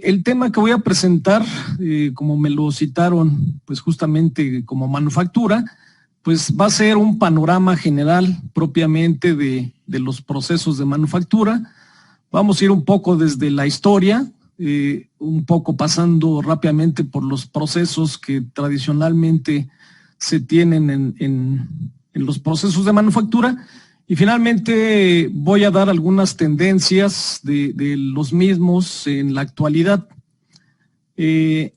El tema que voy a presentar, como me lo citaron, pues justamente como manufactura, pues va a ser un panorama general propiamente de los procesos de manufactura. Vamos a ir un poco desde la historia, un poco pasando rápidamente por los procesos que tradicionalmente se tienen en los procesos de manufactura, y finalmente voy a dar algunas tendencias de los mismos en la actualidad. Y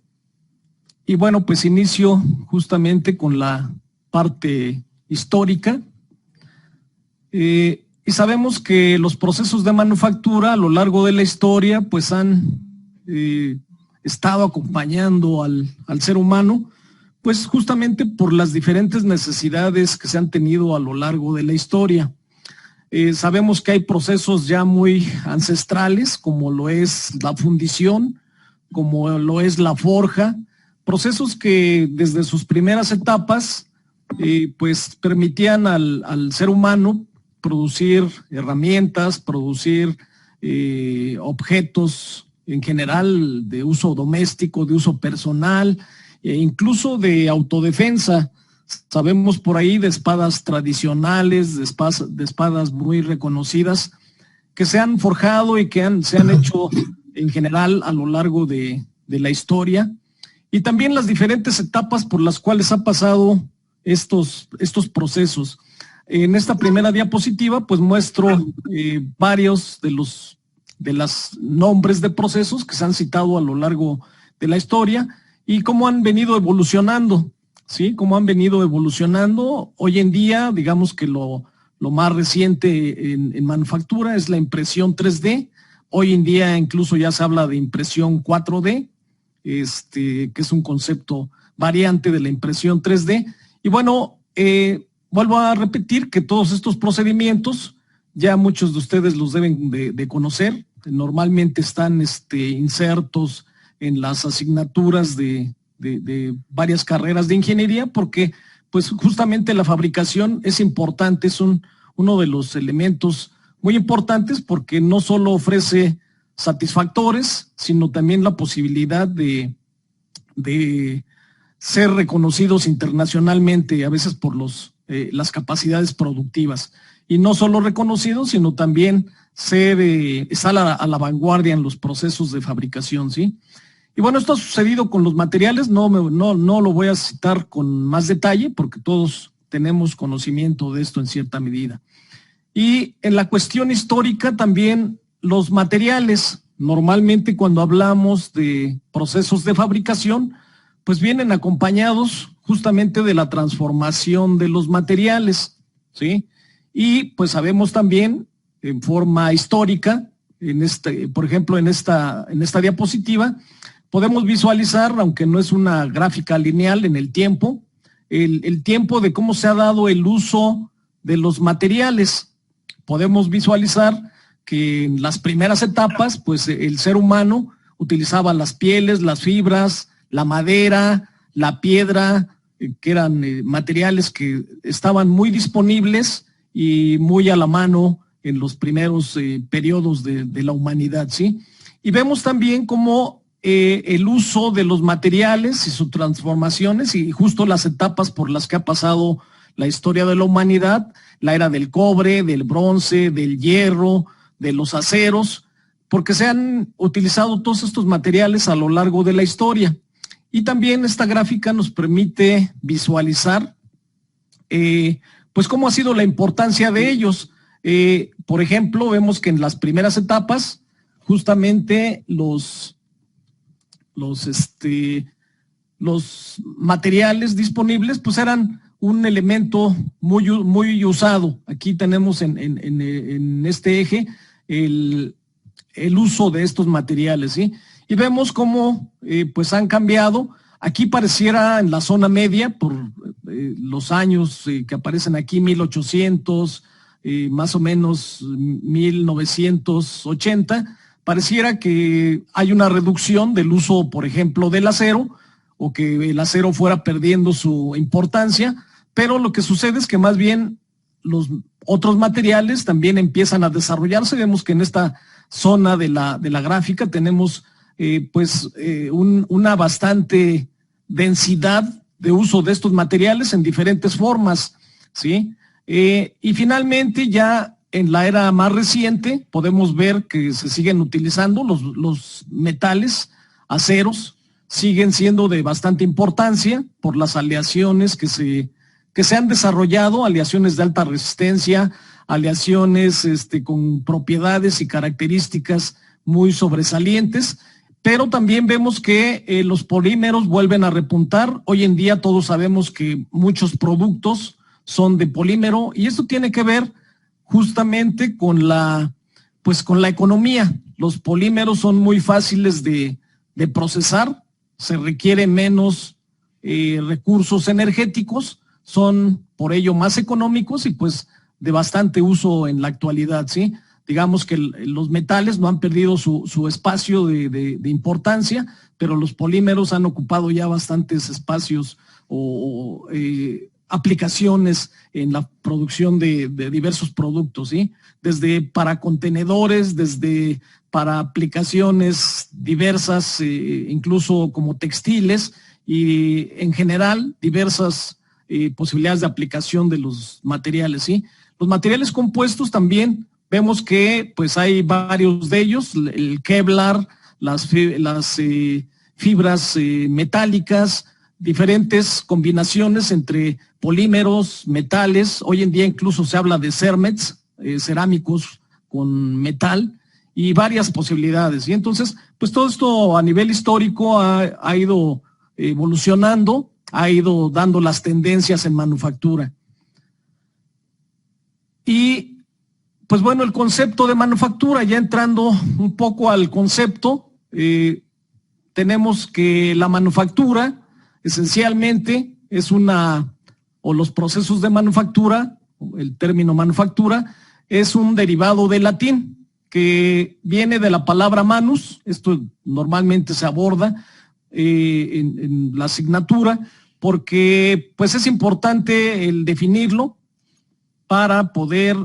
bueno, pues inicio justamente con la parte histórica. Y sabemos que los procesos de manufactura a lo largo de la historia pues han estado acompañando al ser humano, pues justamente por las diferentes necesidades que se han tenido a lo largo de la historia. Sabemos que hay procesos ya muy ancestrales, como lo es la fundición, como lo es la forja, procesos que desde sus primeras etapas pues permitían al ser humano producir herramientas, producir objetos en general de uso doméstico, de uso personal, e incluso de autodefensa. Sabemos por ahí de espadas tradicionales, de espadas muy reconocidas, que se han forjado y que se han hecho en general a lo largo de la historia, y también las diferentes etapas por las cuales ha pasado estos procesos. En esta primera diapositiva pues muestro varios de los nombres de procesos que se han citado a lo largo de la historia y cómo han venido evolucionando, ¿sí? Cómo han venido evolucionando. Hoy en día, digamos que lo más reciente en manufactura es la impresión 3D. Hoy en día incluso ya se habla de impresión 4D, que es un concepto variante de la impresión 3D. Y bueno, vuelvo a repetir que todos estos procedimientos ya muchos de ustedes los deben de conocer. Normalmente están insertos en las asignaturas de varias carreras de ingeniería, porque pues justamente la fabricación es importante, es uno de los elementos muy importantes, porque no solo ofrece satisfactores, sino también la posibilidad de ser reconocidos internacionalmente, a veces por las capacidades productivas. Y no solo reconocidos, sino también estar a la vanguardia en los procesos de fabricación, ¿sí? Y bueno, esto ha sucedido con los materiales, no lo voy a citar con más detalle, porque todos tenemos conocimiento de esto en cierta medida. Y en la cuestión histórica también los materiales, normalmente cuando hablamos de procesos de fabricación, pues vienen acompañados justamente de la transformación de los materiales, ¿sí? Y pues sabemos también en forma histórica, por ejemplo, en esta diapositiva, podemos visualizar, aunque no es una gráfica lineal en el tiempo, el tiempo de cómo se ha dado el uso de los materiales. Podemos visualizar que en las primeras etapas, pues el ser humano utilizaba las pieles, las fibras, la madera, la piedra, que eran materiales que estaban muy disponibles y muy a la mano en los primeros periodos de la humanidad, ¿sí? Y vemos también cómo el uso de los materiales y sus transformaciones y justo las etapas por las que ha pasado la historia de la humanidad, la era del cobre, del bronce, del hierro, de los aceros, porque se han utilizado todos estos materiales a lo largo de la historia. Y también esta gráfica nos permite visualizar pues cómo ha sido la importancia de ellos. Por ejemplo, vemos que en las primeras etapas justamente los materiales disponibles pues eran un elemento muy usado. Aquí tenemos en este eje el uso de estos materiales, ¿sí? Y vemos cómo pues han cambiado. Aquí pareciera en la zona media, por los años que aparecen aquí, 1800, más o menos 1980, pareciera que hay una reducción del uso, por ejemplo, del acero, o que el acero fuera perdiendo su importancia, pero lo que sucede es que más bien los otros materiales también empiezan a desarrollarse. Vemos que en esta zona de la gráfica tenemos una bastante densidad de uso de estos materiales en diferentes formas, ¿sí? Y finalmente, ya en la era más reciente, podemos ver que se siguen utilizando los metales, aceros, siguen siendo de bastante importancia por las aleaciones que se han desarrollado, aleaciones de alta resistencia, aleaciones con propiedades y características muy sobresalientes, pero también vemos que los polímeros vuelven a repuntar. Hoy en día todos sabemos que muchos productos son de polímero, y esto tiene que ver justamente con la economía. Los polímeros son muy fáciles de procesar, se requiere menos recursos energéticos, son por ello más económicos y pues de bastante uso en la actualidad, ¿sí? Digamos que los metales no han perdido su espacio de importancia, pero los polímeros han ocupado ya bastantes espacios o aplicaciones en la producción de diversos productos, ¿sí? Desde para contenedores, desde para aplicaciones diversas, incluso como textiles, y en general diversas posibilidades de aplicación de los materiales, ¿sí? Los materiales compuestos también vemos que pues hay varios de ellos, el Kevlar, las fibras metálicas, diferentes combinaciones entre polímeros, metales. Hoy en día incluso se habla de cermets, cerámicos con metal, y varias posibilidades. Y entonces, pues todo esto a nivel histórico ha ido evolucionando, ha ido dando las tendencias en manufactura. Y pues bueno, el concepto de manufactura, ya entrando un poco al concepto, tenemos que la manufactura esencialmente es los procesos de manufactura, el término manufactura, es un derivado del latín que viene de la palabra manus. Esto normalmente se aborda en la asignatura porque pues es importante el definirlo para poder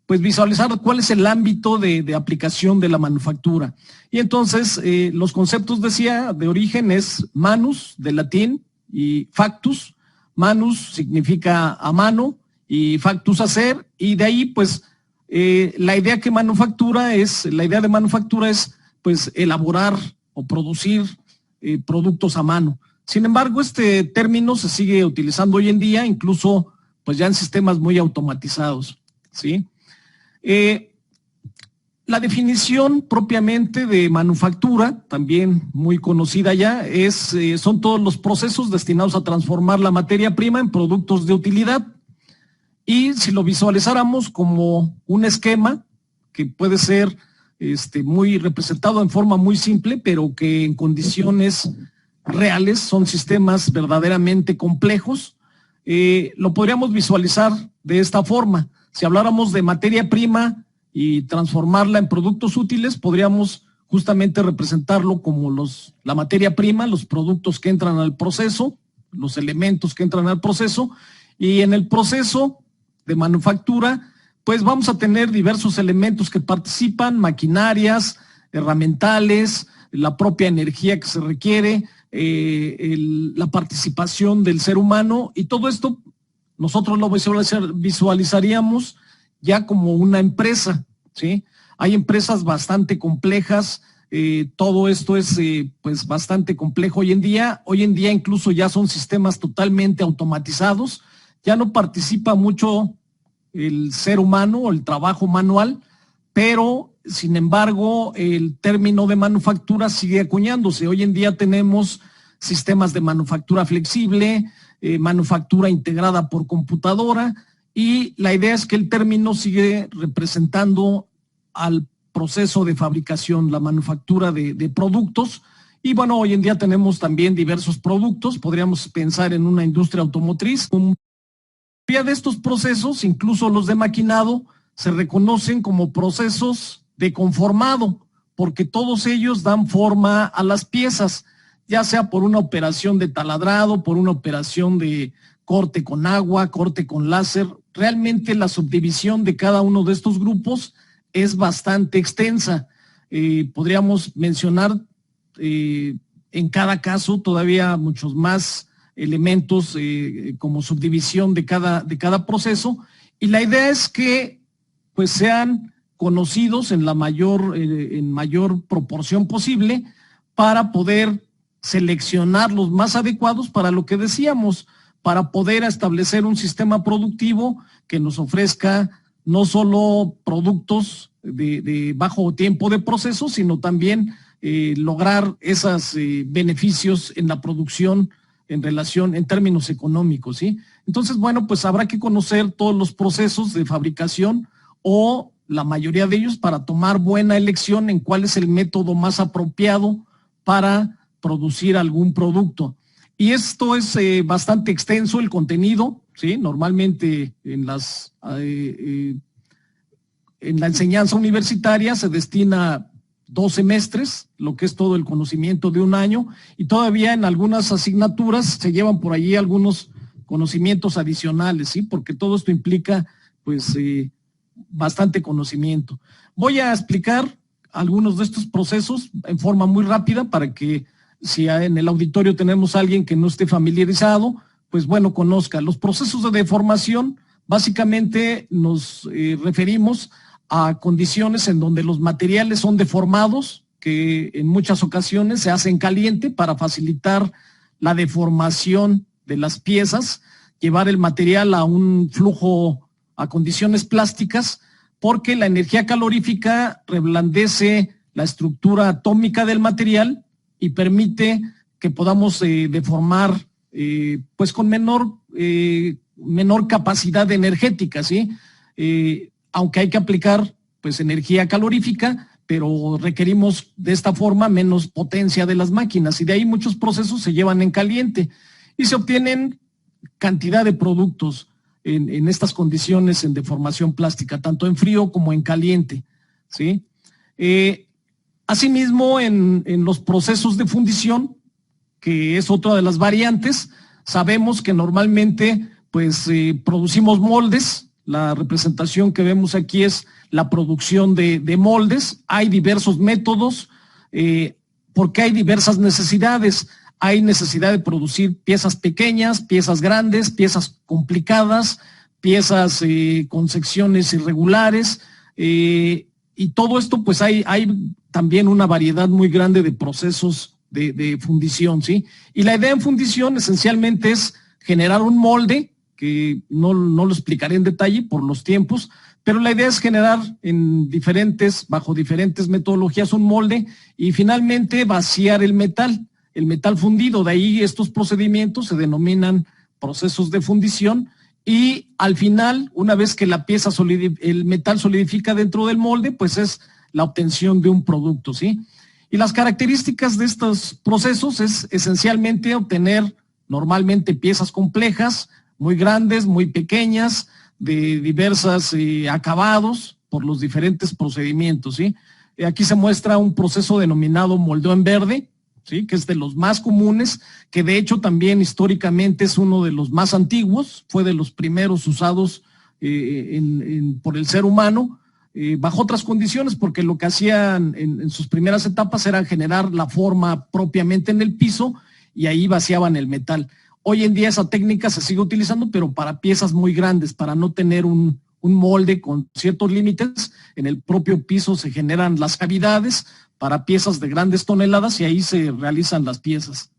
pues visualizar cuál es el ámbito de aplicación de la manufactura. Y entonces los conceptos, decía, de origen es manus, del latín, y factus. Manus significa a mano y factus hacer, y de ahí pues la idea de manufactura es pues elaborar o producir productos a mano. Sin embargo, este término se sigue utilizando hoy en día, incluso pues ya en sistemas muy automatizados, ¿sí? La definición propiamente de manufactura, también muy conocida ya, son todos los procesos destinados a transformar la materia prima en productos de utilidad. Y si lo visualizáramos como un esquema que puede ser muy representado en forma muy simple, pero que en condiciones reales son sistemas verdaderamente complejos, lo podríamos visualizar de esta forma. Si habláramos de materia prima y transformarla en productos útiles, podríamos justamente representarlo como la materia prima, los productos que entran al proceso, los elementos que entran al proceso, y en el proceso de manufactura, pues vamos a tener diversos elementos que participan, maquinarias, herramientales, la propia energía que se requiere, la participación del ser humano, y todo esto nosotros lo visualizaríamos ya como una empresa, ¿sí? Hay empresas bastante complejas, todo esto es pues bastante complejo hoy en día. Hoy en día incluso ya son sistemas totalmente automatizados, ya no participa mucho el ser humano o el trabajo manual, pero sin embargo el término de manufactura sigue acuñándose. Hoy en día tenemos sistemas de manufactura flexible, manufactura integrada por computadora, y la idea es que el término sigue representando al proceso de fabricación, la manufactura de productos. Y bueno, hoy en día tenemos también diversos productos. Podríamos pensar en una industria automotriz. La mayoría de estos procesos, incluso los de maquinado, se reconocen como procesos de conformado, porque todos ellos dan forma a las piezas, ya sea por una operación de taladrado, por una operación de corte con agua, corte con láser. Realmente la subdivisión de cada uno de estos grupos es bastante extensa. podríamos mencionar en cada caso todavía muchos más elementos como subdivisión de cada proceso, y la idea es que pues sean conocidos en mayor proporción posible para poder seleccionar los más adecuados para lo que decíamos, para poder establecer un sistema productivo que nos ofrezca no solo productos de bajo tiempo de proceso, sino también lograr esos beneficios en la producción en términos económicos, ¿sí? Entonces, bueno, pues habrá que conocer todos los procesos de fabricación o la mayoría de ellos para tomar buena elección en cuál es el método más apropiado para producir algún producto. Y esto es bastante extenso el contenido, ¿sí? Normalmente en la enseñanza universitaria se destina 2 semestres, lo que es todo el conocimiento de un año, y todavía en algunas asignaturas se llevan por allí algunos conocimientos adicionales, ¿sí? Porque todo esto implica, pues, bastante conocimiento. Voy a explicar algunos de estos procesos en forma muy rápida para que si en el auditorio tenemos a alguien que no esté familiarizado, pues bueno, conozca. Los procesos de deformación básicamente nos referimos a condiciones en donde los materiales son deformados, que en muchas ocasiones se hacen caliente para facilitar la deformación de las piezas, llevar el material a un flujo a condiciones plásticas, porque la energía calorífica reblandece la estructura atómica del material y permite que podamos deformar pues con menor capacidad energética, ¿sí? Aunque hay que aplicar pues energía calorífica, pero requerimos de esta forma menos potencia de las máquinas, y de ahí muchos procesos se llevan en caliente y se obtienen cantidad de productos en estas condiciones en deformación plástica, tanto en frío como en caliente, ¿sí? Asimismo, en los procesos de fundición, que es otra de las variantes, sabemos que normalmente pues producimos moldes. La representación que vemos aquí es la producción de moldes. Hay diversos métodos porque hay diversas necesidades. Hay necesidad de producir piezas pequeñas, piezas grandes, piezas complicadas, piezas con secciones irregulares, y todo esto pues hay también una variedad muy grande de procesos de fundición, ¿sí? Y la idea en fundición esencialmente es generar un molde, que no lo explicaré en detalle por los tiempos, pero la idea es generar bajo diferentes metodologías un molde y finalmente vaciar el metal fundido. De ahí estos procedimientos se denominan procesos de fundición, y al final, una vez que el metal solidifica dentro del molde, pues es la obtención de un producto, ¿sí? Y las características de estos procesos es esencialmente obtener normalmente piezas complejas, muy grandes, muy pequeñas, de diversos acabados por los diferentes procedimientos, ¿sí? Aquí se muestra un proceso denominado moldeo en verde, ¿sí? Que es de los más comunes, que de hecho también históricamente es uno de los más antiguos, fue de los primeros usados por el ser humano, bajo otras condiciones, porque lo que hacían en sus primeras etapas era generar la forma propiamente en el piso y ahí vaciaban el metal. Hoy en día esa técnica se sigue utilizando, pero para piezas muy grandes, para no tener un molde con ciertos límites. En el propio piso se generan las cavidades para piezas de grandes toneladas y ahí se realizan las piezas.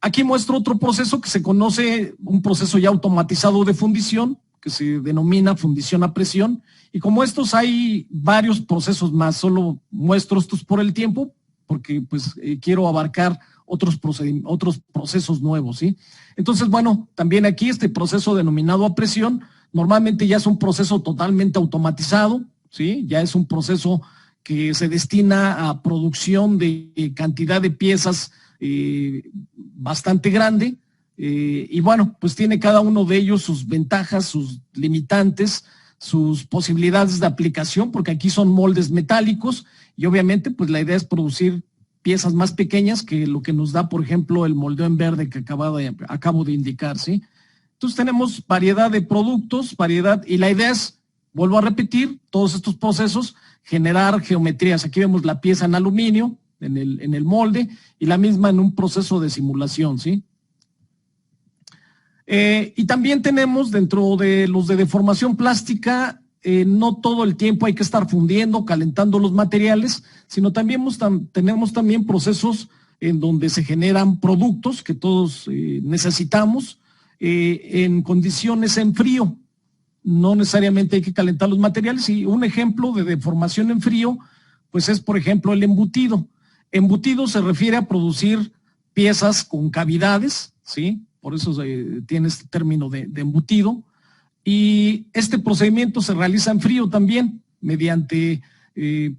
Aquí muestro otro proceso que se conoce, un proceso ya automatizado de fundición, que se denomina fundición a presión, y como estos hay varios procesos más. Solo muestro estos por el tiempo, porque pues quiero abarcar otros procesos nuevos, ¿sí? Entonces, bueno, también aquí este proceso denominado a presión, normalmente ya es un proceso totalmente automatizado, ¿sí? Ya es un proceso que se destina a producción de cantidad de piezas bastante grande, y bueno, pues tiene cada uno de ellos sus ventajas, sus limitantes, sus posibilidades de aplicación, porque aquí son moldes metálicos y obviamente pues la idea es producir piezas más pequeñas que lo que nos da, por ejemplo, el moldeo en verde que acabo de indicar, ¿sí? Entonces tenemos variedad de productos, y la idea es vuelvo a repetir, todos estos procesos, generar geometrías. Aquí vemos la pieza en aluminio, en el molde, y la misma en un proceso de simulación, ¿sí? Y también tenemos dentro de los de deformación plástica, no todo el tiempo hay que estar fundiendo, calentando los materiales, sino también tenemos también procesos en donde se generan productos que todos necesitamos en condiciones en frío. No necesariamente hay que calentar los materiales, y un ejemplo de deformación en frío, pues es por ejemplo el embutido. Embutido se refiere a producir piezas con cavidades, ¿sí? Por eso tiene este término de embutido. Y este procedimiento se realiza en frío también, mediante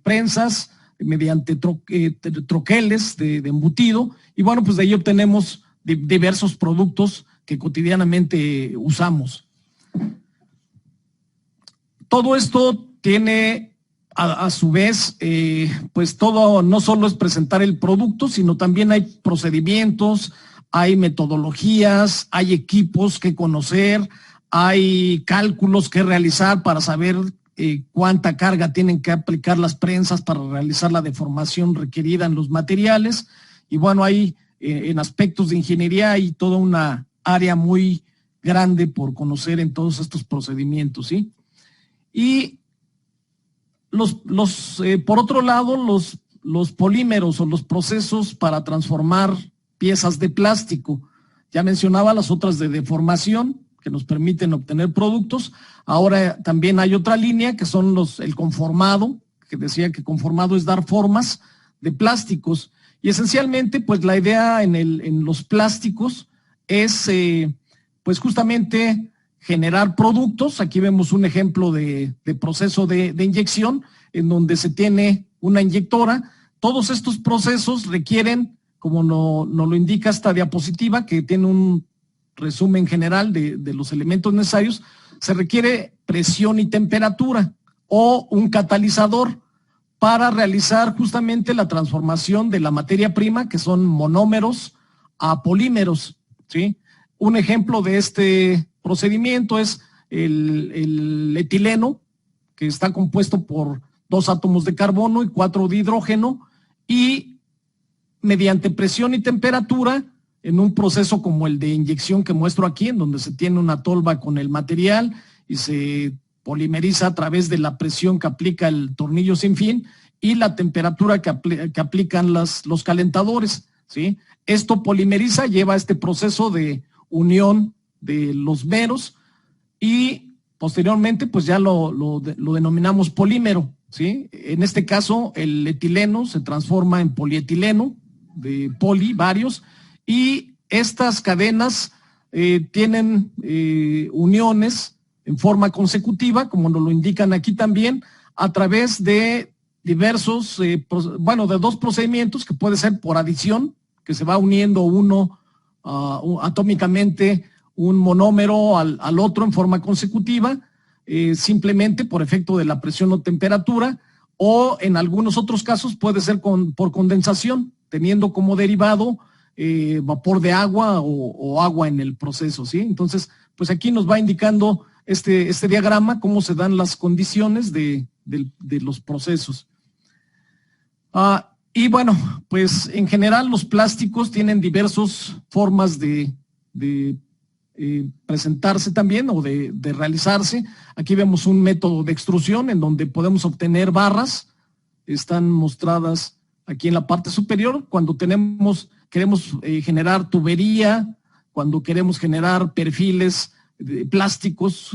prensas, mediante troqueles de embutido. Y bueno, pues de ahí obtenemos diversos productos que cotidianamente usamos. Todo esto tiene a su vez, pues todo no solo es presentar el producto, sino también hay procedimientos, hay metodologías, hay equipos que conocer, hay cálculos que realizar para saber cuánta carga tienen que aplicar las prensas para realizar la deformación requerida en los materiales. Y bueno, hay en aspectos de ingeniería hay toda una área muy grande por conocer en todos estos procedimientos, ¿sí? Y por otro lado, los polímeros o los procesos para transformar piezas de plástico. Ya mencionaba las otras de deformación que nos permiten obtener productos. Ahora también hay otra línea que son el conformado, que decía que conformado es dar formas de plásticos. Y esencialmente, pues la idea en los plásticos es pues justamente generar productos. Aquí vemos un ejemplo de proceso de inyección en donde se tiene una inyectora. Todos estos procesos requieren, como nos lo indica esta diapositiva, que tiene un resumen general de los elementos necesarios, se requiere presión y temperatura o un catalizador para realizar justamente la transformación de la materia prima, que son monómeros, a polímeros, ¿sí? Un ejemplo de este procedimiento es el etileno, que está compuesto por 2 átomos de carbono y 4 de hidrógeno, y mediante presión y temperatura, en un proceso como el de inyección que muestro aquí, en donde se tiene una tolva con el material y se polimeriza a través de la presión que aplica el tornillo sin fin y la temperatura que aplican los calentadores, ¿sí? Esto polimeriza, lleva a este proceso de unión de los meros y posteriormente pues ya lo denominamos polímero, ¿sí? En este caso el etileno se transforma en polietileno, de poli, varios, y estas cadenas tienen uniones en forma consecutiva, como nos lo indican aquí también, a través de diversos, de 2 procedimientos, que puede ser por adición, que se va uniendo uno atómicamente un monómero al otro en forma consecutiva, simplemente por efecto de la presión o temperatura, o en algunos otros casos puede ser por condensación, teniendo como derivado vapor de agua o agua en el proceso, ¿sí? Entonces, pues aquí nos va indicando este diagrama cómo se dan las condiciones de los procesos. Y bueno, pues en general los plásticos tienen diversas formas de presentarse también o de realizarse. Aquí vemos un método de extrusión en donde podemos obtener barras, están mostradas aquí en la parte superior. Cuando queremos generar tubería, cuando queremos generar perfiles plásticos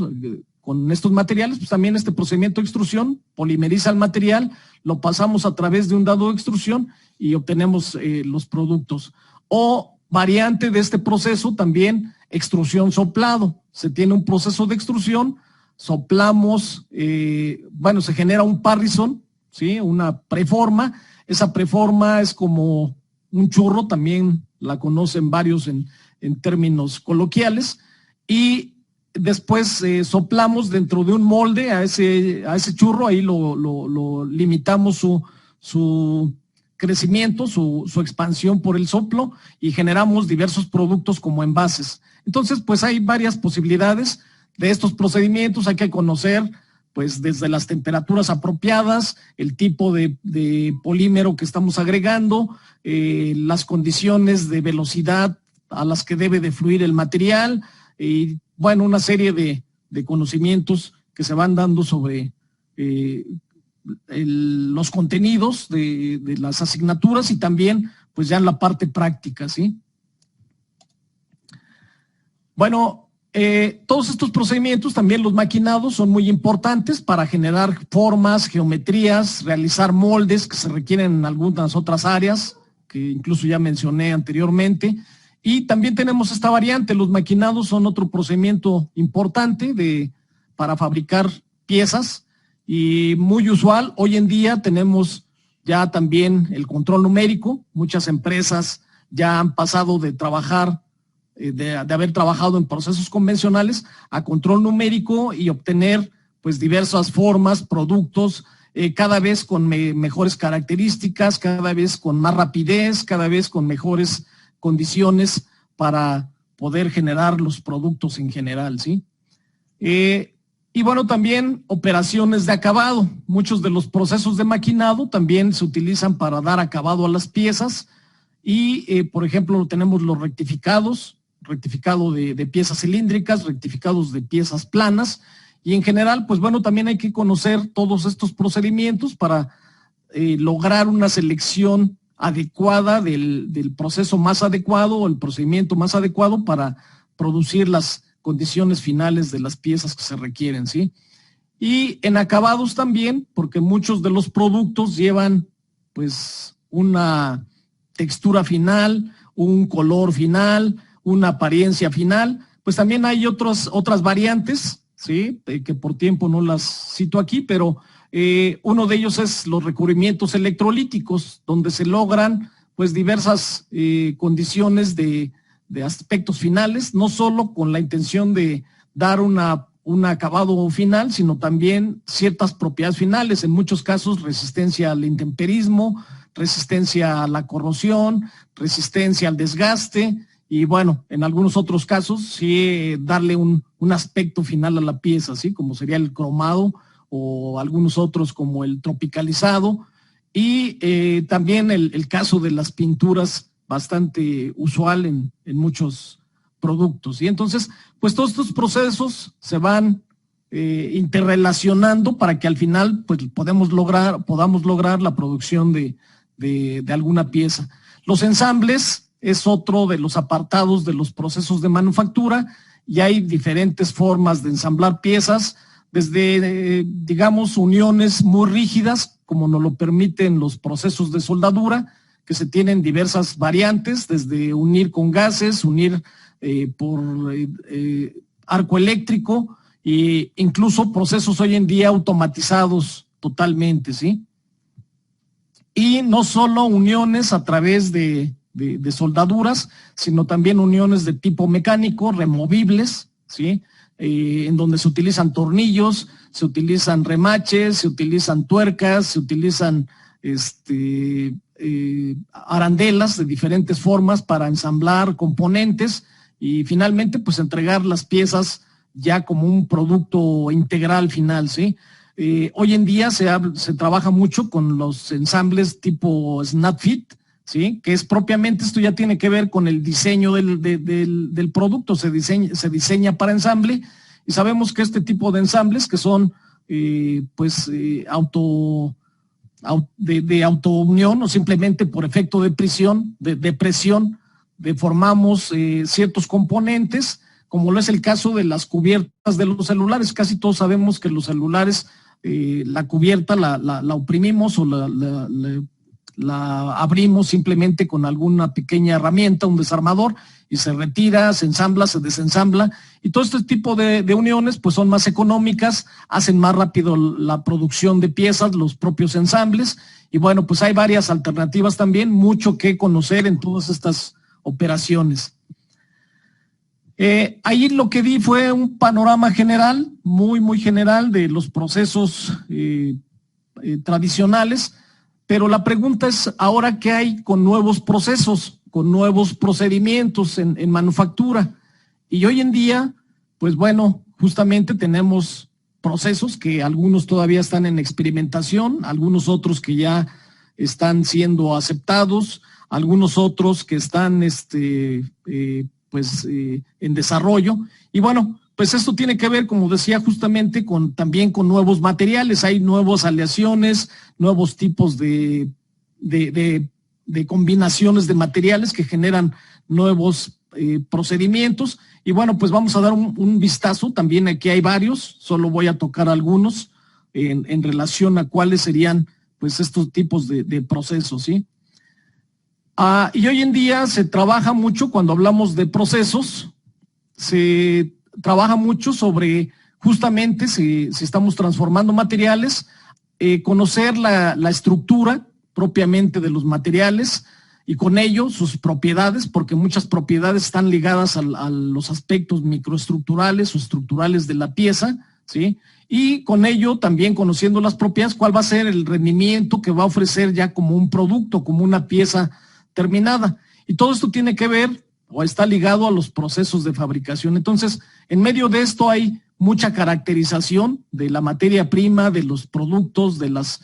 con estos materiales, pues también este procedimiento de extrusión polimeriza el material, lo pasamos a través de un dado de extrusión y obtenemos los productos. O variante de este proceso también, extrusión soplado. Se tiene un proceso de extrusión, soplamos, se genera un parrison, ¿sí? Una preforma. Esa preforma es como un churro, también la conocen varios en términos coloquiales, y después soplamos dentro de un molde a ese churro, ahí lo limitamos su crecimiento, su expansión por el soplo, y generamos diversos productos como envases. Entonces, pues hay varias posibilidades de estos procedimientos. Hay que conocer pues desde las temperaturas apropiadas, el tipo de polímero que estamos agregando, las condiciones de velocidad a las que debe de fluir el material, y bueno, una serie de conocimientos que se van dando sobre los contenidos de las asignaturas y también pues ya en la parte práctica, ¿sí? Bueno, todos estos procedimientos, también los maquinados, son muy importantes para generar formas, geometrías, realizar moldes que se requieren en algunas otras áreas, que incluso ya mencioné anteriormente. Y también tenemos esta variante, los maquinados son otro procedimiento importante para fabricar piezas y muy usual. Hoy en día tenemos ya también el control numérico. Muchas empresas ya han pasado de trabajar de haber trabajado en procesos convencionales a control numérico y obtener pues diversas formas, productos, cada vez con mejores características, cada vez con más rapidez, cada vez con mejores condiciones para poder generar los productos en general, ¿sí? Y bueno, también operaciones de acabado. Muchos de los procesos de maquinado también se utilizan para dar acabado a las piezas y, por ejemplo, tenemos los rectificados, rectificado de piezas cilíndricas, rectificados de piezas planas, y en general, pues bueno, también hay que conocer todos estos procedimientos para lograr una selección adecuada del proceso más adecuado o el procedimiento más adecuado para producir las condiciones finales de las piezas que se requieren, ¿sí? Y en acabados también, porque muchos de los productos llevan pues una textura final, un color final, una apariencia final, pues también hay otras variantes, ¿sí? Que por tiempo no las cito aquí, pero uno de ellos es los recubrimientos electrolíticos, donde se logran pues diversas condiciones de aspectos finales, no solo con la intención de dar un acabado final, sino también ciertas propiedades finales, en muchos casos resistencia al intemperismo, resistencia a la corrosión, resistencia al desgaste, y bueno, en algunos otros casos sí darle un aspecto final a la pieza, ¿sí? Como sería el cromado o algunos otros como el tropicalizado, y también el caso de las pinturas, bastante usual en muchos productos. Y entonces, pues todos estos procesos se van interrelacionando para que al final pues podamos lograr la producción de alguna pieza. Los ensambles es otro de los apartados de los procesos de manufactura, y hay diferentes formas de ensamblar piezas, desde, digamos, uniones muy rígidas, como nos lo permiten los procesos de soldadura, que se tienen diversas variantes, desde unir con gases, unir por arco eléctrico, e incluso procesos hoy en día automatizados totalmente, ¿sí? Y no solo uniones a través de soldaduras, sino también uniones de tipo mecánico, removibles, ¿sí? En donde se utilizan tornillos, se utilizan remaches, se utilizan tuercas, se utilizan arandelas de diferentes formas para ensamblar componentes y finalmente pues entregar las piezas ya como un producto integral final, ¿sí? Hoy en día se trabaja mucho con los ensambles tipo snap fit, ¿sí? Que es propiamente, esto ya tiene que ver con el diseño del producto, se diseña para ensamble, y sabemos que este tipo de ensambles que son de autounión o simplemente por efecto de presión, deformamos ciertos componentes, como lo es el caso de las cubiertas de los celulares. Casi todos sabemos que los celulares, la cubierta la oprimimos o la abrimos simplemente con alguna pequeña herramienta, un desarmador, y se retira, se ensambla, se desensambla, y todo este tipo de uniones pues son más económicas, hacen más rápido la producción de piezas, los propios ensambles, y bueno, pues hay varias alternativas también, mucho que conocer en todas estas operaciones. Ahí lo que di fue un panorama general, muy general, de los procesos tradicionales, pero la pregunta es ahora qué hay con nuevos procesos, con nuevos procedimientos en manufactura. Y hoy en día, pues bueno, justamente tenemos procesos que algunos todavía están en experimentación, algunos otros que ya están siendo aceptados, algunos otros que están en desarrollo. Y bueno, pues esto tiene que ver, como decía, justamente también con nuevos materiales. Hay nuevas aleaciones, nuevos tipos de combinaciones de materiales que generan nuevos procedimientos. Y bueno, pues vamos a dar un vistazo. También aquí hay varios, solo voy a tocar algunos en relación a cuáles serían pues estos tipos de procesos, ¿sí? Y hoy en día se trabaja mucho, cuando hablamos de procesos, se trabaja mucho sobre justamente si estamos transformando materiales, conocer la estructura propiamente de los materiales y con ello sus propiedades, porque muchas propiedades están ligadas a los aspectos microestructurales o estructurales de la pieza, ¿sí? Y con ello también conociendo las propiedades, cuál va a ser el rendimiento que va a ofrecer ya como un producto, como una pieza terminada. Y todo esto tiene que ver o está ligado a los procesos de fabricación. Entonces, en medio de esto hay mucha caracterización de la materia prima, de los productos, de los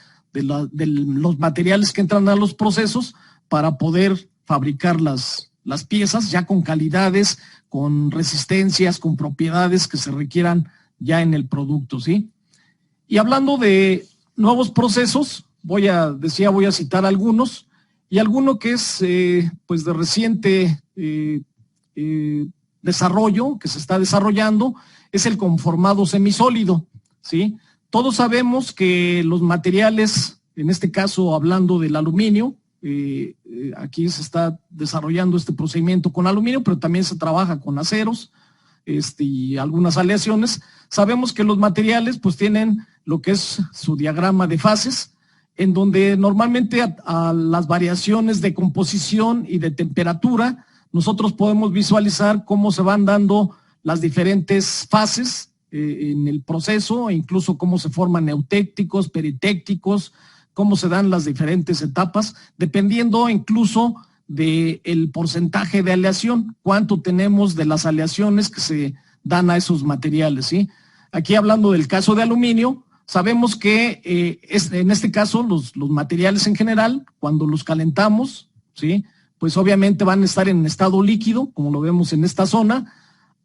materiales que entran a los procesos para poder fabricar las piezas ya con calidades, con resistencias, con propiedades que se requieran ya en el producto, ¿sí? Y hablando de nuevos procesos, voy a citar algunos, y alguno que es pues de reciente desarrollo, que se está desarrollando, es el conformado semisólido, ¿sí? Todos sabemos que los materiales, en este caso hablando del aluminio, aquí se está desarrollando este procedimiento con aluminio, pero también se trabaja con aceros y algunas aleaciones. Sabemos que los materiales pues tienen lo que es su diagrama de fases, en donde normalmente a las variaciones de composición y de temperatura, nosotros podemos visualizar cómo se van dando las diferentes fases en el proceso, e incluso cómo se forman eutécticos, peritécticos, cómo se dan las diferentes etapas, dependiendo incluso del porcentaje de aleación, cuánto tenemos de las aleaciones que se dan a esos materiales, ¿sí? Aquí hablando del caso de aluminio, sabemos que en este caso los materiales en general, cuando los calentamos, ¿sí?, pues obviamente van a estar en estado líquido, como lo vemos en esta zona.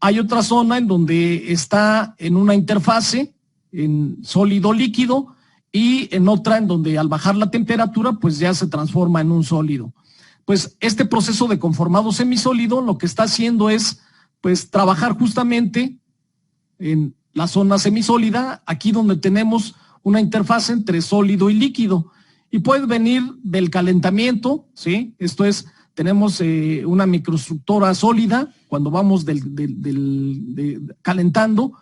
Hay otra zona en donde está en una interfase, en sólido-líquido, y en otra en donde al bajar la temperatura, pues ya se transforma en un sólido. Pues este proceso de conformado semisólido lo que está haciendo es pues trabajar justamente en la zona semisólida, aquí donde tenemos una interfaz entre sólido y líquido, y puede venir del calentamiento, ¿sí? Esto es, tenemos una microestructura sólida cuando vamos calentando.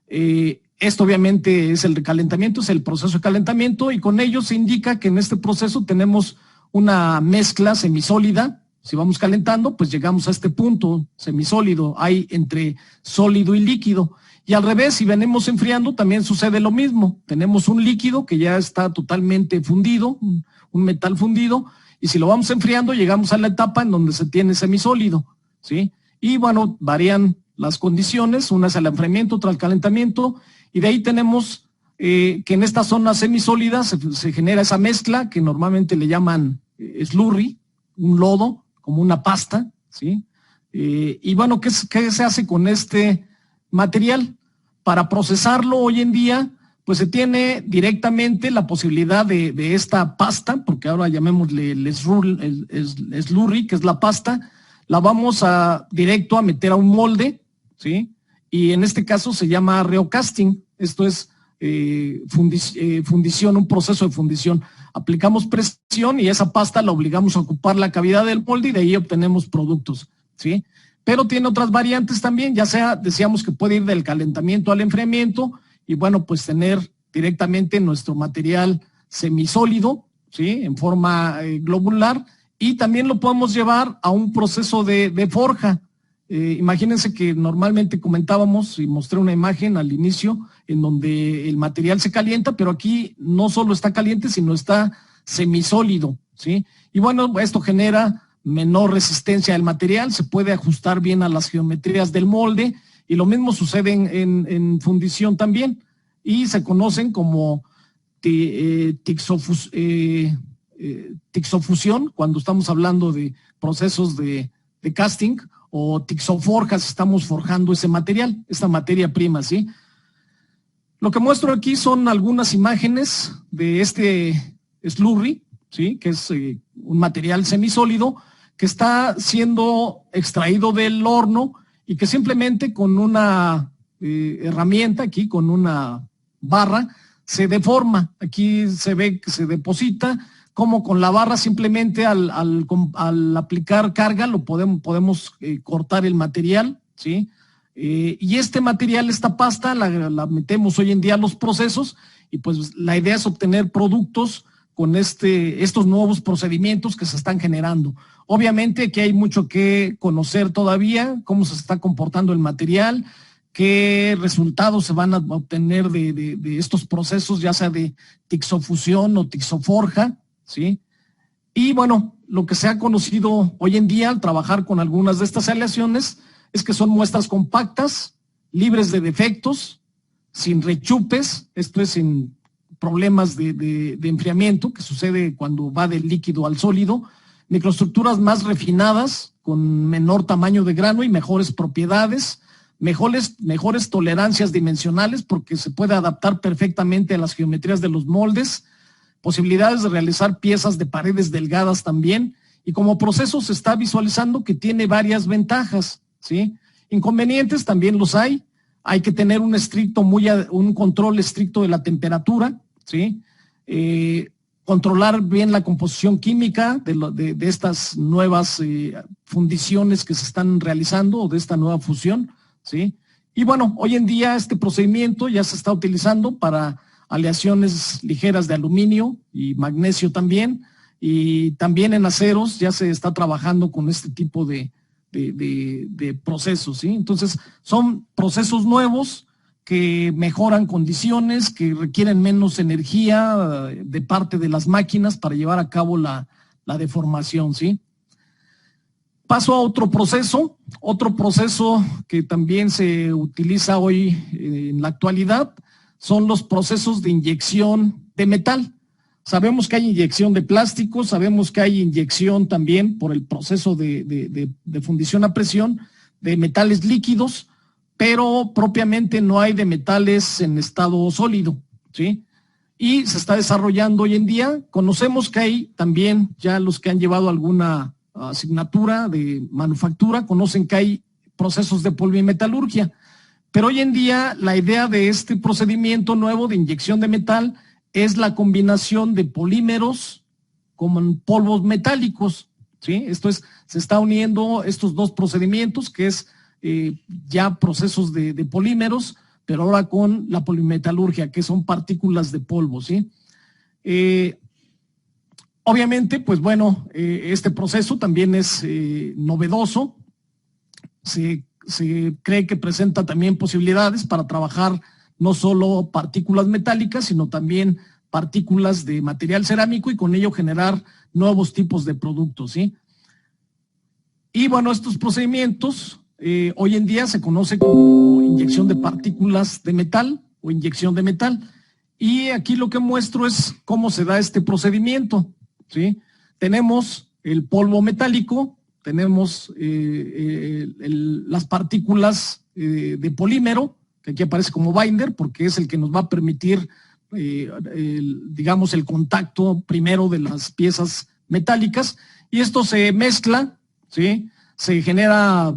Esto obviamente es el recalentamiento, es el proceso de calentamiento, y con ello se indica que en este proceso tenemos una mezcla semisólida. Si vamos calentando, pues llegamos a este punto semisólido, hay entre sólido y líquido. Y al revés, si venimos enfriando, también sucede lo mismo. Tenemos un líquido que ya está totalmente fundido, un metal fundido, y si lo vamos enfriando, llegamos a la etapa en donde se tiene semisólido, ¿sí? Y bueno, varían las condiciones, una es el enfriamiento, otra el calentamiento, y de ahí tenemos que en esta zona semisólida se genera esa mezcla que normalmente le llaman slurry, un lodo, como una pasta, ¿sí? Y bueno, ¿qué se hace con este material? Para procesarlo hoy en día, pues se tiene directamente la posibilidad de esta pasta, porque ahora llamémosle el slurry, que es la pasta, la vamos directo a meter a un molde, ¿sí? Y en este caso se llama reocasting. Esto es fundición, un proceso de fundición. Aplicamos presión y esa pasta la obligamos a ocupar la cavidad del molde y de ahí obtenemos productos, ¿sí? Pero tiene otras variantes también, ya sea, decíamos que puede ir del calentamiento al enfriamiento y bueno, pues tener directamente nuestro material semisólido, ¿sí?, en forma globular, y también lo podemos llevar a un proceso de forja. Imagínense que normalmente comentábamos y mostré una imagen al inicio en donde el material se calienta, pero aquí no solo está caliente, sino está semisólido, ¿sí? Y bueno, esto genera menor resistencia del material, se puede ajustar bien a las geometrías del molde, y lo mismo sucede en fundición también. y se conocen como tixofusión, cuando estamos hablando de procesos de casting, o tixoforjas, estamos forjando ese material, esta materia prima, ¿sí? Lo que muestro aquí son algunas imágenes de este slurry, ¿sí? Que es un material semisólido que está siendo extraído del horno y que simplemente con una herramienta, aquí con una barra, se deforma. Aquí se ve que se deposita, como con la barra simplemente al aplicar carga lo podemos cortar el material, ¿sí? Y este material, esta pasta, la metemos hoy en día a los procesos, y pues la idea es obtener productos con estos nuevos procedimientos que se están generando. Obviamente que hay mucho que conocer todavía, cómo se está comportando el material, qué resultados se van a obtener de estos procesos, ya sea de tixofusión o tixoforja, ¿sí? Y bueno, lo que se ha conocido hoy en día al trabajar con algunas de estas aleaciones es que son muestras compactas, libres de defectos, sin rechupes, esto es sin problemas de enfriamiento que sucede cuando va del líquido al sólido, microestructuras más refinadas, con menor tamaño de grano y mejores propiedades, mejores tolerancias dimensionales porque se puede adaptar perfectamente a las geometrías de los moldes, posibilidades de realizar piezas de paredes delgadas también, y como proceso se está visualizando que tiene varias ventajas, ¿sí? Inconvenientes también los hay que tener un control estricto de la temperatura, ¿sí? Controlar bien la composición química de estas nuevas fundiciones que se están realizando, o de esta nueva fusión, ¿sí? Y bueno, hoy en día este procedimiento ya se está utilizando para aleaciones ligeras de aluminio y magnesio también, y también en aceros ya se está trabajando con este tipo de procesos, ¿sí? Entonces son procesos nuevos que mejoran condiciones, que requieren menos energía de parte de las máquinas para llevar a cabo la deformación, ¿sí? Paso a otro proceso que también se utiliza hoy en la actualidad, son los procesos de inyección de metal. Sabemos que hay inyección de plástico, sabemos que hay inyección también por el proceso de fundición a presión de metales líquidos, pero propiamente no hay de metales en estado sólido, ¿sí? Y se está desarrollando hoy en día. Conocemos que hay también, ya los que han llevado alguna asignatura de manufactura, conocen que hay procesos de polimetalurgia, pero hoy en día la idea de este procedimiento nuevo de inyección de metal es la combinación de polímeros con polvos metálicos, ¿sí? Esto es, se está uniendo estos dos procedimientos, que es ya procesos de polímeros, pero ahora con la polimetalurgia, que son partículas de polvo, ¿sí? Obviamente, pues bueno, este proceso también es novedoso. Se cree que presenta también posibilidades para trabajar no solo partículas metálicas, sino también partículas de material cerámico, y con ello generar nuevos tipos de productos, ¿sí? Y bueno, estos procedimientos hoy en día se conoce como inyección de partículas de metal o inyección de metal. Y aquí lo que muestro es cómo se da este procedimiento, ¿sí? Tenemos el polvo metálico, tenemos las partículas de polímero, que aquí aparece como binder, porque es el que nos va a permitir, digamos, el contacto primero de las piezas metálicas, y esto se mezcla, ¿sí? Se genera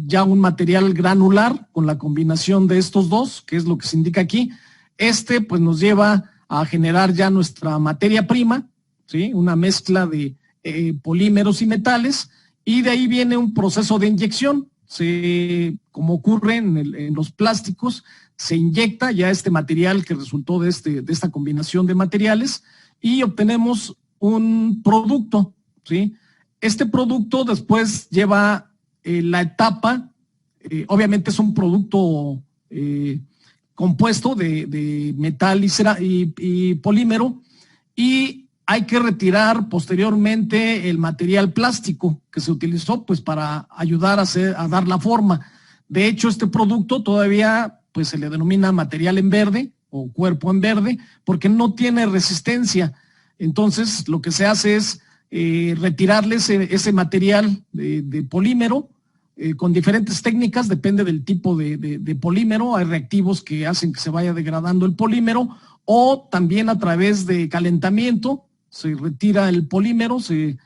ya un material granular con la combinación de estos dos, que es lo que se indica aquí. Pues nos lleva a generar ya nuestra materia prima, ¿sí? Una mezcla de polímeros y metales, y de ahí viene un proceso de inyección. Como ocurre en los plásticos, se inyecta ya este material que resultó de esta combinación de materiales, y obtenemos un producto, ¿sí? Este producto después lleva la etapa, obviamente es un producto compuesto de metal y polímero, y hay que retirar posteriormente el material plástico que se utilizó pues para ayudar a dar la forma. De hecho, este producto todavía pues se le denomina material en verde, o cuerpo en verde, porque no tiene resistencia. Entonces, lo que se hace es retirarle ese material de polímero con diferentes técnicas, depende del tipo de polímero. Hay reactivos que hacen que se vaya degradando el polímero, o también a través de calentamiento se retira el polímero, se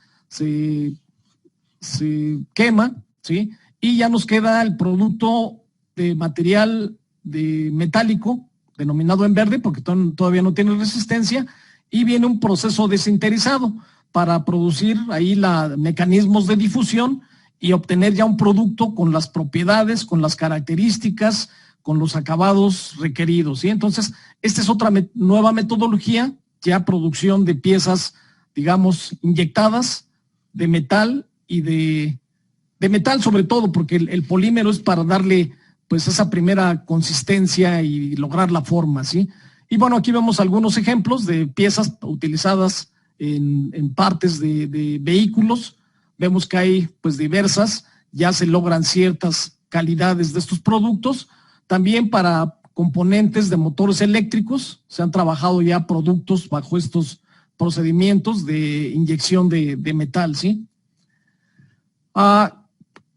quema, ¿sí? Y ya nos queda el producto de material de metálico, denominado en verde, porque todavía no tiene resistencia, y viene un proceso de sinterizado para producir ahí mecanismos de difusión y obtener ya un producto con las propiedades, con las características, con los acabados requeridos, ¿sí? Entonces, esta es otra nueva metodología, ya producción de piezas, digamos, inyectadas de metal y de metal sobre todo, porque el polímero es para darle pues esa primera consistencia y lograr la forma, ¿sí? Y bueno, aquí vemos algunos ejemplos de piezas utilizadas en partes de vehículos. Vemos que hay pues diversas, ya se logran ciertas calidades de estos productos. También para componentes de motores eléctricos se han trabajado ya productos bajo estos procedimientos de inyección de metal, ¿sí?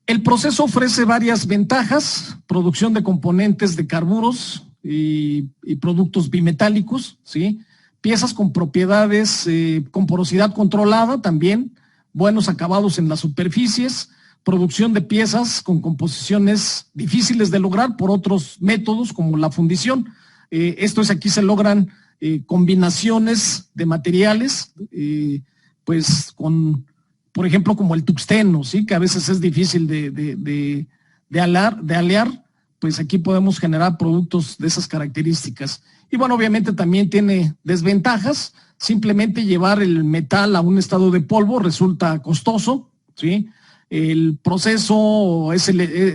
El proceso ofrece varias ventajas: producción de componentes de carburos y productos bimetálicos, ¿sí? Piezas con propiedades, con porosidad controlada también, buenos acabados en las superficies, producción de piezas con composiciones difíciles de lograr por otros métodos como la fundición. Aquí se logran combinaciones de materiales, pues con, por ejemplo, como el tuxteno, ¿sí? Que a veces es difícil de alear, pues aquí podemos generar productos de esas características. Y bueno, obviamente también tiene desventajas. Simplemente llevar el metal a un estado de polvo resulta costoso, ¿sí? El proceso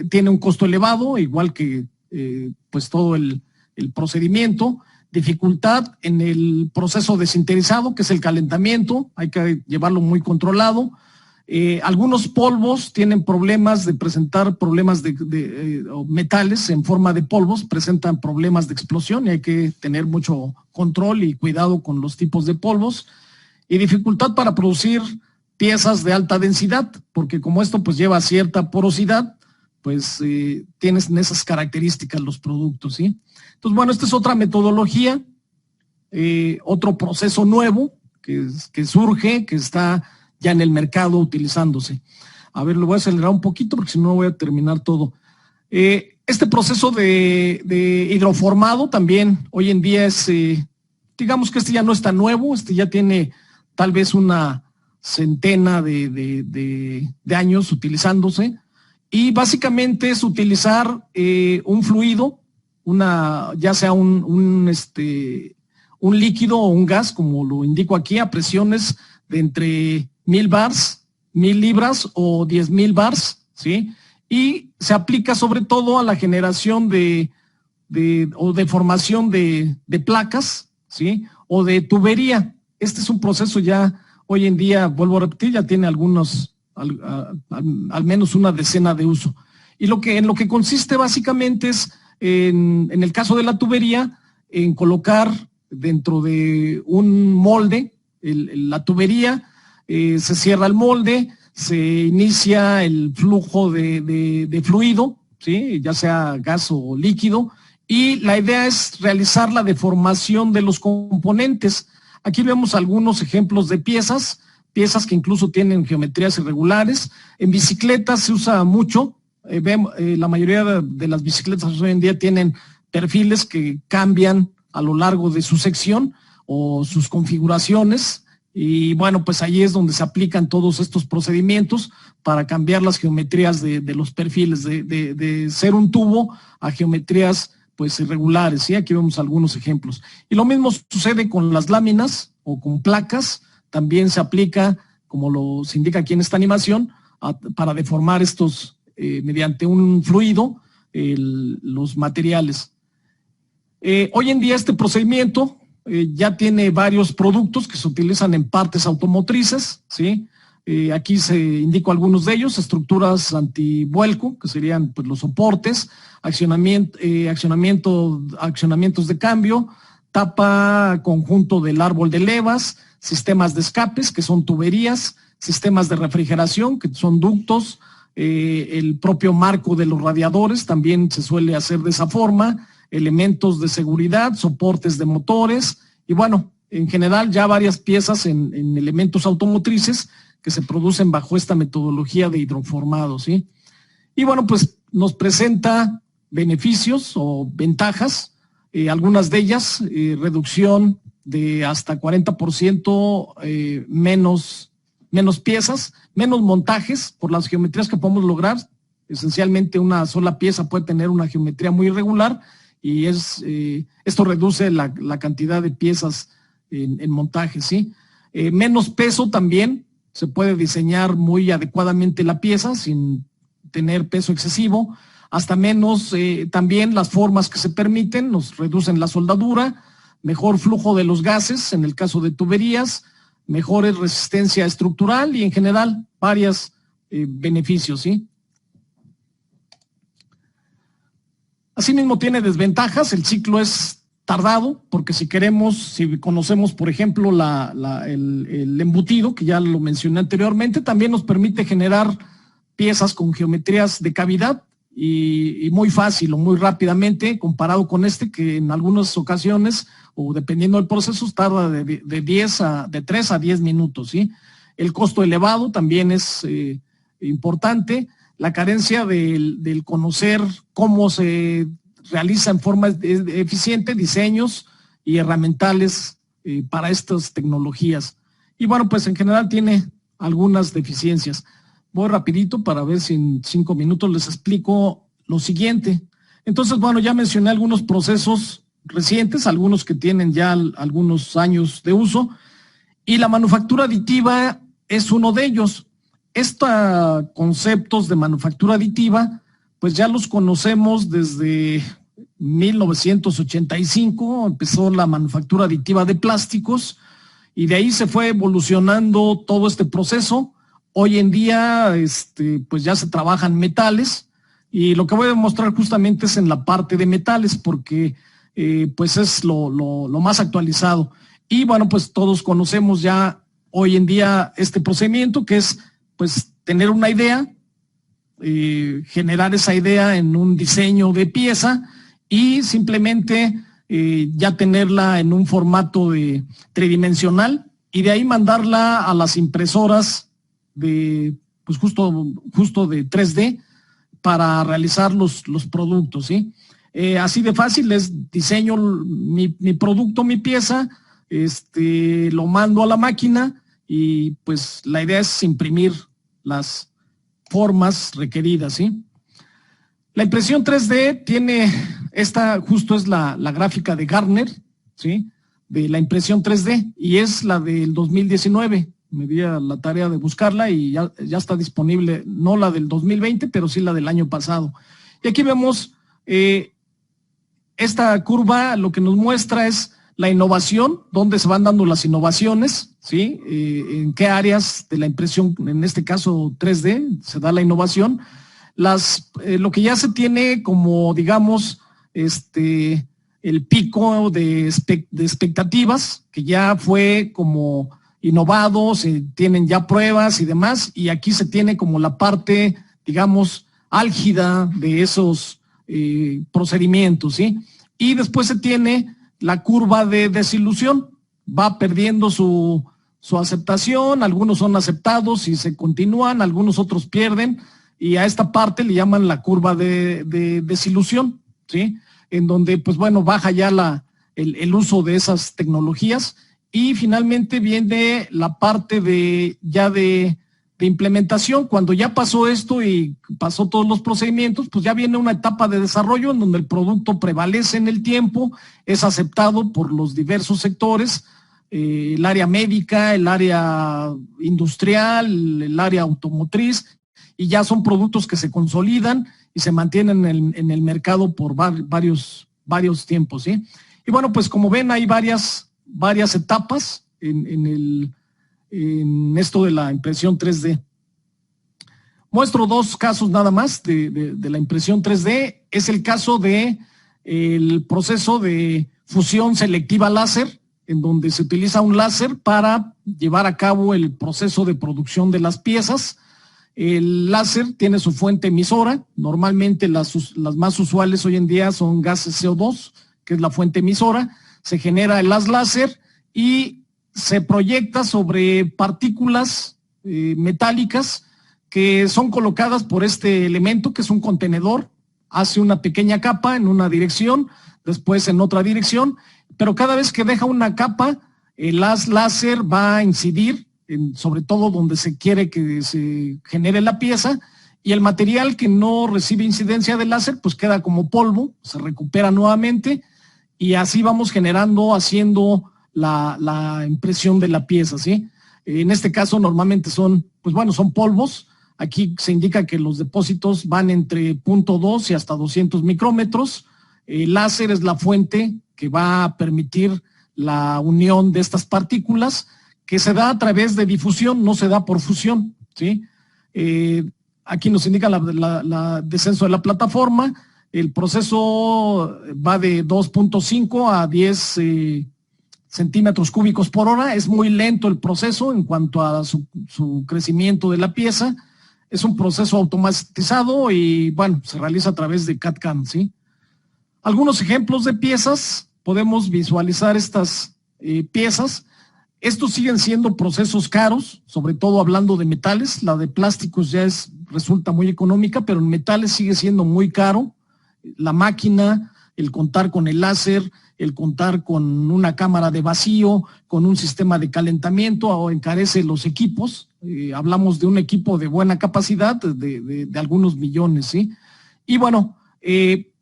tiene un costo elevado, igual que pues todo el procedimiento. Dificultad en el proceso de sinterizado, que es el calentamiento, hay que llevarlo muy controlado. Algunos polvos tienen problemas de presentar problemas o metales en forma de polvos presentan problemas de explosión y hay que tener mucho control y cuidado con los tipos de polvos. Y dificultad para producir piezas de alta densidad, porque como esto pues lleva cierta porosidad, pues tienen esas características los productos, ¿sí? Entonces, bueno, esta es otra metodología, otro proceso nuevo que surge, que está ya en el mercado utilizándose. A ver, lo voy a acelerar un poquito porque si no voy a terminar todo. Este proceso de hidroformado también hoy en día es, digamos que este ya no es tan nuevo, este ya tiene tal vez una centena de años utilizándose, y básicamente es utilizar un fluido, ya sea un líquido o un gas, como lo indico aquí, a presiones de entre 1000 bars, 1000 libras o 10,000 bars, ¿sí? Y se aplica sobre todo a la generación o de formación de placas, ¿sí? O de tubería. Este es un proceso ya, hoy en día, vuelvo a repetir, ya tiene al menos una decena de uso. Y en lo que consiste básicamente es, en el caso de la tubería, en colocar dentro de un molde la tubería, se cierra el molde, se inicia el flujo de fluido, ¿sí? Ya sea gas o líquido, y la idea es realizar la deformación de los componentes. Aquí vemos algunos ejemplos de piezas que incluso tienen geometrías irregulares. En bicicletas se usa mucho, la mayoría de las bicicletas hoy en día tienen perfiles que cambian a lo largo de su sección o sus configuraciones, y bueno, pues ahí es donde se aplican todos estos procedimientos para cambiar las geometrías de los perfiles, de ser un tubo a geometrías pues irregulares, ¿sí? Aquí vemos algunos ejemplos. Y lo mismo sucede con las láminas o con placas, también se aplica, como se indica aquí en esta animación, para deformar estos mediante un fluido, los materiales. Hoy en día este procedimiento ya tiene varios productos que se utilizan en partes automotrices, ¿sí? Aquí se indico algunos de ellos: estructuras antivuelco, que serían pues los soportes, accionamientos de cambio, tapa conjunto del árbol de levas, sistemas de escapes, que son tuberías, sistemas de refrigeración, que son ductos, el propio marco de los radiadores también se suele hacer de esa forma, elementos de seguridad, soportes de motores y bueno, en general ya varias piezas en elementos automotrices que se producen bajo esta metodología de hidroformado, ¿sí? Y bueno, pues nos presenta beneficios o ventajas, algunas de ellas, reducción de hasta 40% menos piezas, menos montajes por las geometrías que podemos lograr. Esencialmente una sola pieza puede tener una geometría muy irregular y esto reduce la cantidad de piezas en montaje, ¿sí? Menos peso también, se puede diseñar muy adecuadamente la pieza sin tener peso excesivo, hasta menos también las formas que se permiten, nos reducen la soldadura, mejor flujo de los gases en el caso de tuberías, mejores resistencia estructural y en general varios beneficios, ¿sí? Asimismo tiene desventajas, el ciclo es tardado, porque si conocemos, por ejemplo, el embutido, que ya lo mencioné anteriormente, también nos permite generar piezas con geometrías de cavidad y muy fácil o muy rápidamente, comparado con que en algunas ocasiones, o dependiendo del proceso, tarda de 3 a 10 minutos, ¿sí? El costo elevado también es importante, la carencia del conocer cómo se realiza en forma eficiente diseños y herramientales para estas tecnologías. Y bueno, pues en general tiene algunas deficiencias. Voy rapidito para ver si en 5 minutos les explico lo siguiente. Entonces, bueno, ya mencioné algunos procesos recientes, algunos que tienen ya algunos años de uso, y la manufactura aditiva es uno de ellos. Estos conceptos de manufactura aditiva pues ya los conocemos desde 1985, empezó la manufactura aditiva de plásticos y de ahí se fue evolucionando todo este proceso. Hoy en día pues ya se trabajan metales y lo que voy a mostrar justamente es en la parte de metales porque pues es lo más actualizado. Y bueno, pues todos conocemos ya hoy en día este procedimiento que es pues tener una idea, generar esa idea en un diseño de pieza y simplemente ya tenerla en un formato tridimensional y de ahí mandarla a las impresoras pues justo de 3D para realizar los productos, ¿sí? Así de fácil es: diseño mi producto, mi pieza, lo mando a la máquina y pues la idea es imprimir las formas requeridas, ¿sí? La impresión 3D tiene, justo es la gráfica de Gartner, ¿sí? De la impresión 3D y es la del 2019. Me di a la tarea de buscarla y ya está disponible, no la del 2020, pero sí la del año pasado. Y aquí vemos esta curva, lo que nos muestra es la innovación, dónde se van dando las innovaciones, ¿sí? En qué áreas de la impresión, en este caso 3D, se da la innovación. Lo que ya se tiene como, digamos, el pico de expectativas, que ya fue como innovado, se tienen ya pruebas y demás, y aquí se tiene como la parte, digamos, álgida de esos procedimientos, ¿sí? Y después se tiene la curva de desilusión, va perdiendo su aceptación, algunos son aceptados y se continúan, algunos otros pierden, y a esta parte le llaman la curva de desilusión, ¿sí? En donde, pues bueno, baja ya el uso de esas tecnologías y finalmente viene la parte de implementación. Cuando ya pasó esto y pasó todos los procedimientos, pues ya viene una etapa de desarrollo en donde el producto prevalece en el tiempo, es aceptado por los diversos sectores, el área médica, el área industrial, el área automotriz, y ya son productos que se consolidan y se mantienen en el mercado por varios tiempos, ¿sí? Y bueno, pues como ven hay varias etapas en en esto de la impresión 3D. Muestro dos casos nada más de la impresión 3D. Es el caso de el proceso de fusión selectiva láser, en donde se utiliza un láser para llevar a cabo el proceso de producción de las piezas. El láser tiene su fuente emisora. Normalmente las más usuales hoy en día son gases CO2, que es la fuente emisora. Se genera el haz láser y se proyecta sobre partículas metálicas que son colocadas por este elemento, que es un contenedor. Hace una pequeña capa en una dirección, después en otra dirección, pero cada vez que deja una capa, el haz láser va a incidir sobre todo donde se quiere que se genere la pieza, y el material que no recibe incidencia del láser pues queda como polvo, se recupera nuevamente, y así vamos haciendo la impresión de la pieza, ¿sí? En este caso normalmente son polvos. Aquí se indica que los depósitos van entre 0.2 y hasta 200 micrómetros. El láser es la fuente que va a permitir la unión de estas partículas, que se da a través de difusión, no se da por fusión, ¿sí? Aquí nos indica la descenso de la plataforma. El proceso va de 2.5 a 10 centímetros cúbicos por hora. Es muy lento el proceso en cuanto a su crecimiento de la pieza. Es un proceso automatizado y, se realiza a través de CAD/CAM, ¿sí? Algunos ejemplos de piezas, podemos visualizar estas piezas. Estos siguen siendo procesos caros, sobre todo hablando de metales. La de plásticos ya resulta muy económica, pero en metales sigue siendo muy caro. La máquina, el contar con el láser, el contar con una cámara de vacío, con un sistema de calentamiento, encarece los equipos. Hablamos de un equipo de buena capacidad, de algunos millones, ¿sí? Y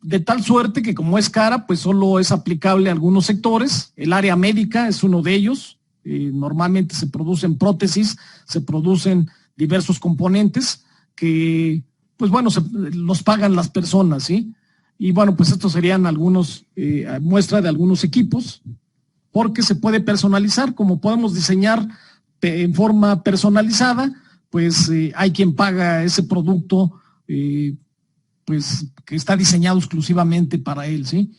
de tal suerte que como es cara, pues solo es aplicable a algunos sectores. El área médica es uno de ellos. Normalmente se producen prótesis, se producen diversos componentes que, los pagan las personas, ¿sí? Y estos serían algunos, muestra de algunos equipos, porque se puede personalizar. Como podemos diseñar en forma personalizada, pues hay quien paga ese producto, pues que está diseñado exclusivamente para él, ¿sí?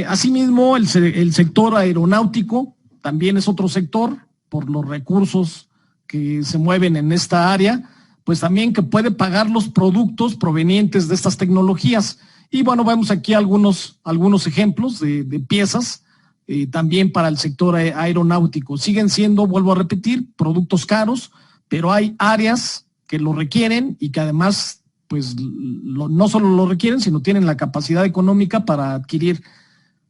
Asimismo, el sector aeronáutico también es otro sector, por los recursos que se mueven en esta área, pues también que puede pagar los productos provenientes de estas tecnologías. Y vemos aquí algunos ejemplos de piezas también para el sector aeronáutico. Siguen siendo, vuelvo a repetir, productos caros, pero hay áreas que lo requieren y que además pues no solo lo requieren, sino tienen la capacidad económica para adquirir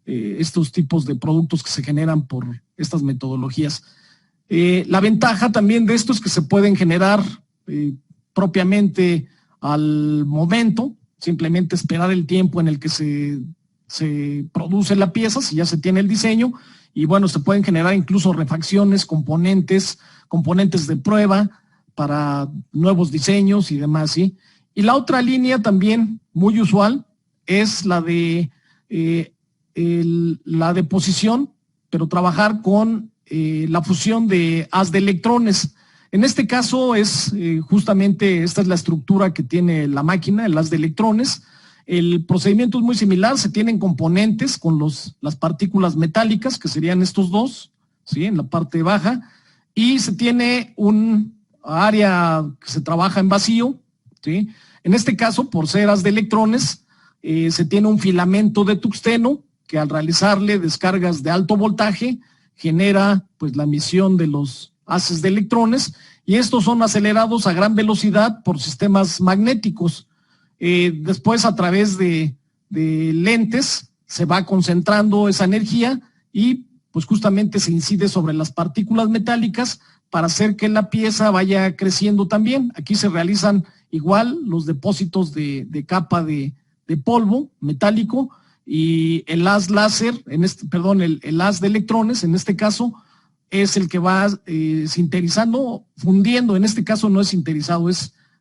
estos tipos de productos que se generan por estas metodologías. La ventaja también de esto es que se pueden generar propiamente al momento, simplemente esperar el tiempo en el que se produce la pieza, si ya se tiene el diseño, y se pueden generar incluso refacciones, componentes de prueba para nuevos diseños y demás, ¿sí? Y la otra línea también muy usual es la de la deposición, pero trabajar con la fusión de haz de electrones. En este caso es justamente, esta es la estructura que tiene la máquina, el haz de electrones. El procedimiento es muy similar, se tienen componentes con las partículas metálicas, que serían estos dos, ¿sí? En la parte baja, y se tiene un área que se trabaja en vacío, ¿sí? En este caso, por ser haz de electrones, se tiene un filamento de tungsteno que al realizarle descargas de alto voltaje genera pues la emisión de los haces de electrones, y estos son acelerados a gran velocidad por sistemas magnéticos. Después, a través de lentes, se va concentrando esa energía y pues justamente se incide sobre las partículas metálicas para hacer que la pieza vaya creciendo también. Aquí se realizan igual los depósitos de capa de polvo metálico, y el haz láser, el haz de electrones, en este caso, es el que va sinterizando, fundiendo. En este caso no es sinterizado,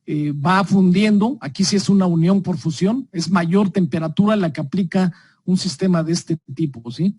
va fundiendo. Aquí sí es una unión por fusión, es mayor temperatura la que aplica un sistema de este tipo, ¿sí?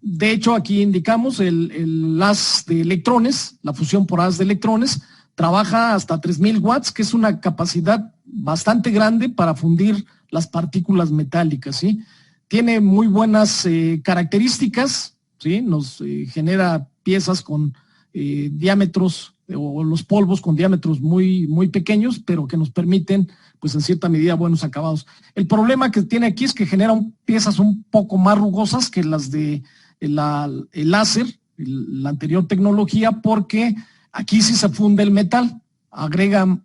de hecho, aquí indicamos el haz de electrones, la fusión por haz de electrones, trabaja hasta 3000 watts, que es una capacidad bastante grande para fundir las partículas metálicas, ¿sí? Tiene muy buenas características, ¿sí? Nos genera piezas con diámetros o los polvos con diámetros muy, muy pequeños, pero que nos permiten, pues en cierta medida, buenos acabados. El problema que tiene aquí es que genera piezas un poco más rugosas que las de el láser, la anterior tecnología, porque aquí sí se funde el metal,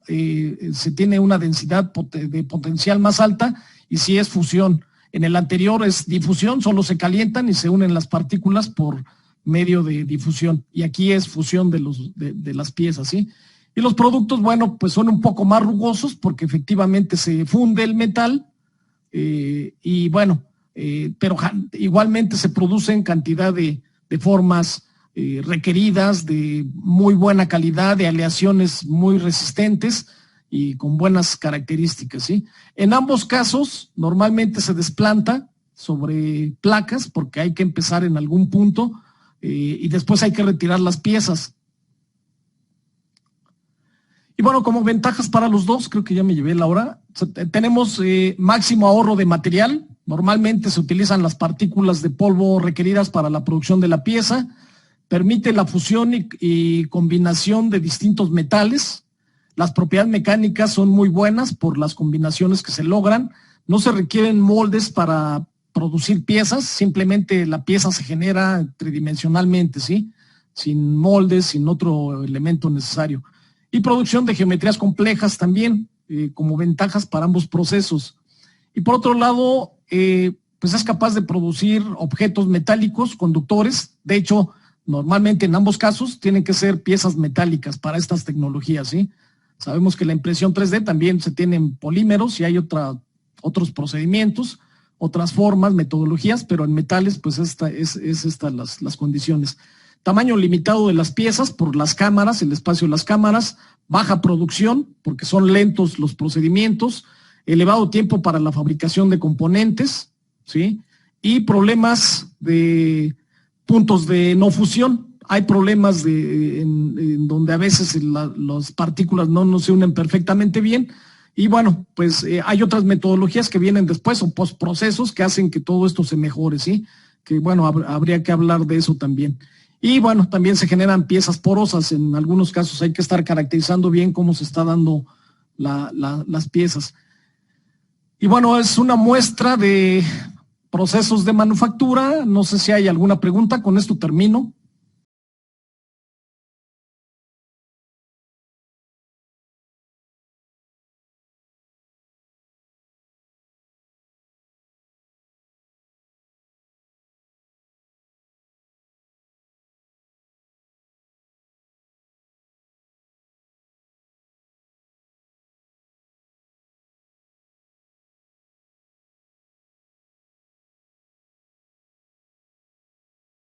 se tiene una densidad de potencial más alta y sí es fusión. En el anterior es difusión, solo se calientan y se unen las partículas por medio de difusión, y aquí es fusión de las piezas, ¿sí? Y los productos, bueno, pues son un poco más rugosos porque efectivamente se funde el metal y bueno, pero igualmente se producen cantidad de formas requeridas, de muy buena calidad, de aleaciones muy resistentes y con buenas características, ¿sí? En ambos casos, normalmente se desplanta sobre placas porque hay que empezar en algún punto y después hay que retirar las piezas. Y bueno, como ventajas para los dos, creo que ya me llevé la hora, tenemos máximo ahorro de material. Normalmente se utilizan las partículas de polvo requeridas para la producción de la pieza, permite la fusión y combinación de distintos metales. Las propiedades mecánicas son muy buenas por las combinaciones que se logran. No se requieren moldes para producir piezas, simplemente la pieza se genera tridimensionalmente, ¿sí? Sin moldes, sin otro elemento necesario. Y producción de geometrías complejas también, como ventajas para ambos procesos. Y por otro lado, pues es capaz de producir objetos metálicos, conductores. De hecho, normalmente en ambos casos tienen que ser piezas metálicas para estas tecnologías, ¿sí? Sabemos que la impresión 3D también se tienen polímeros y hay otros procedimientos, otras formas, metodologías, pero en metales pues las condiciones. Tamaño limitado de las piezas por las cámaras, el espacio de las cámaras, baja producción porque son lentos los procedimientos, elevado tiempo para la fabricación de componentes, ¿sí? Y problemas de puntos de no fusión. Hay problemas en donde a veces las partículas no se unen perfectamente bien. Y bueno, pues hay otras metodologías que vienen después o postprocesos que hacen que todo esto se mejore, ¿sí? Que bueno, habría que hablar de eso también. Y bueno, también se generan piezas porosas. En algunos casos hay que estar caracterizando bien cómo se está dando las piezas. Y bueno, es una muestra de procesos de manufactura. No sé si hay alguna pregunta, con esto termino.